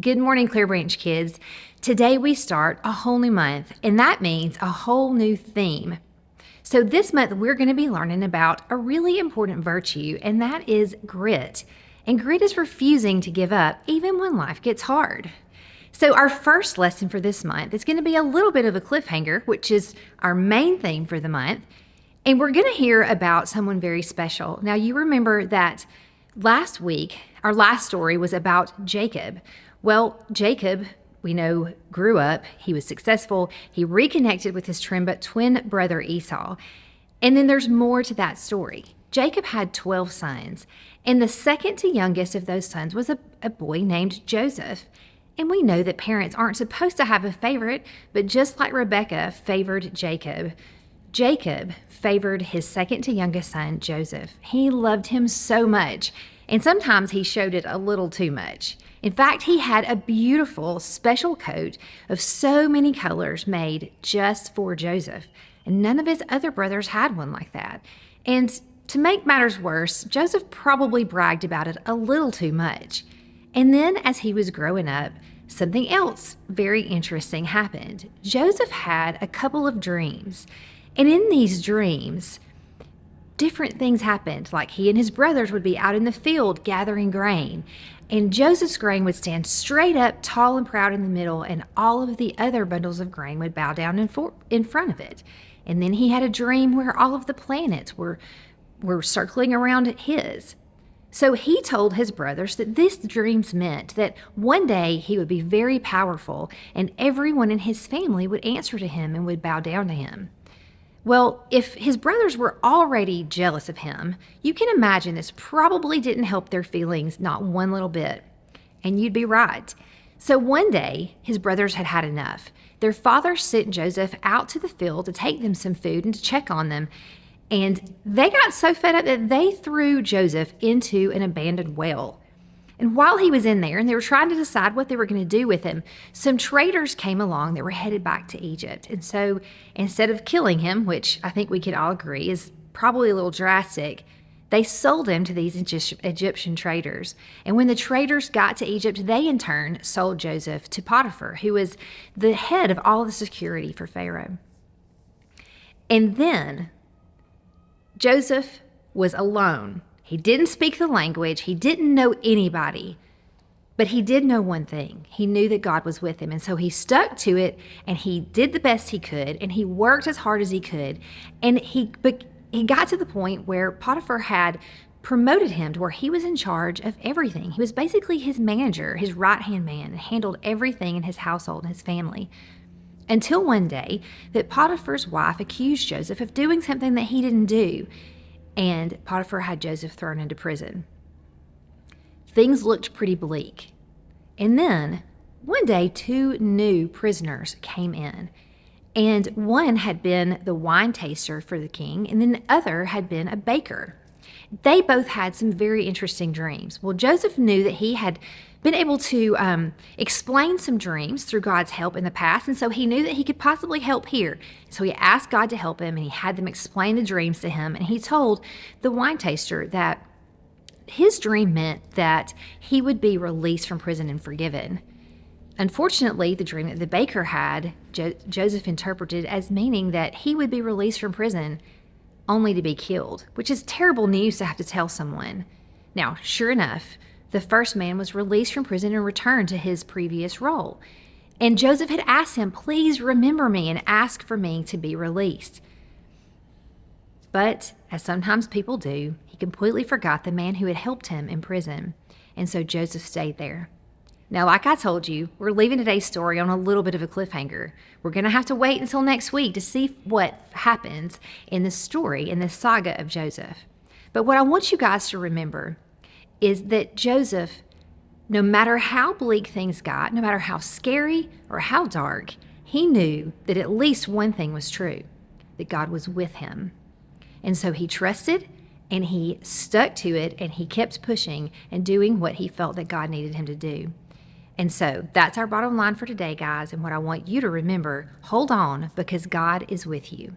Good morning, Clearbranch kids. Today we start a whole new month, and that means a whole new theme. So this month we're going to be learning about a really important virtue, and that is grit. And grit is refusing to give up even when life gets hard. So our first lesson for this month is going to be a little bit of a cliffhanger, which is our main theme for the month. And we're going to hear about someone very special. Now, you remember that last week, our last story was about Jacob. Well, Jacob, we know, grew up, he was successful, he reconnected with his twin brother Esau. And then there's more to that story. Jacob had 12 sons, and the second to youngest of those sons was a boy named Joseph. And we know that parents aren't supposed to have a favorite, but just like Rebekah favored Jacob, Jacob favored his second to youngest son, Joseph. He loved him so much, and sometimes he showed it a little too much. In fact, he had a beautiful special coat of so many colors made just for Joseph, and none of his other brothers had one like that. And to make matters worse, Joseph probably bragged about it a little too much. And then as he was growing up, something else very interesting happened. Joseph had a couple of dreams, and in these dreams, different things happened, like he and his brothers would be out in the field gathering grain, and Joseph's grain would stand straight up, tall and proud in the middle, and all of the other bundles of grain would bow down in front of it. And then he had a dream where all of the planets were circling around his. So he told his brothers that these dreams meant that one day he would be very powerful, and everyone in his family would answer to him and would bow down to him. Well, if his brothers were already jealous of him, you can imagine this probably didn't help their feelings not one little bit. And you'd be right. So one day, his brothers had had enough. Their father sent Joseph out to the field to take them some food and to check on them. And they got so fed up that they threw Joseph into an abandoned well. And while he was in there and they were trying to decide what they were going to do with him, some traders came along that were headed back to Egypt. And so instead of killing him, which I think we could all agree is probably a little drastic, they sold him to these Egyptian traders. And when the traders got to Egypt, they in turn sold Joseph to Potiphar, who was the head of all the security for Pharaoh. And then Joseph was alone. He didn't speak the language. He didn't know anybody. But he did know one thing. He knew that God was with him. And so he stuck to it, and he did the best he could, and he worked as hard as he could. And he got to the point where Potiphar had promoted him to where he was in charge of everything. He was basically his manager, his right-hand man, and handled everything in his household and his family. Until one day that Potiphar's wife accused Joseph of doing something that he didn't do. And Potiphar had Joseph thrown into prison. Things looked pretty bleak. And then, one day, two new prisoners came in. And one had been the wine taster for the king, and then the other had been a baker. They both had some very interesting dreams. Well, Joseph knew that he had been able to explain some dreams through God's help in the past, and so he knew that he could possibly help here. So he asked God to help him, and he had them explain the dreams to him, and he told the wine taster that his dream meant that he would be released from prison and forgiven. Unfortunately, the dream that the baker had, Joseph interpreted as meaning that he would be released from prison only to be killed, which is terrible news to have to tell someone. Now, sure enough, the first man was released from prison and returned to his previous role. And Joseph had asked him, "Please remember me and ask for me to be released." But, as sometimes people do, he completely forgot the man who had helped him in prison. And so Joseph stayed there. Now, like I told you, we're leaving today's story on a little bit of a cliffhanger. We're going to have to wait until next week to see what happens in the story, in the saga of Joseph. But what I want you guys to remember is that Joseph, no matter how bleak things got, no matter how scary or how dark, he knew that at least one thing was true, that God was with him. And so he trusted, and he stuck to it, and he kept pushing and doing what he felt that God needed him to do. And so that's our bottom line for today, guys. And what I want you to remember, hold on, because God is with you.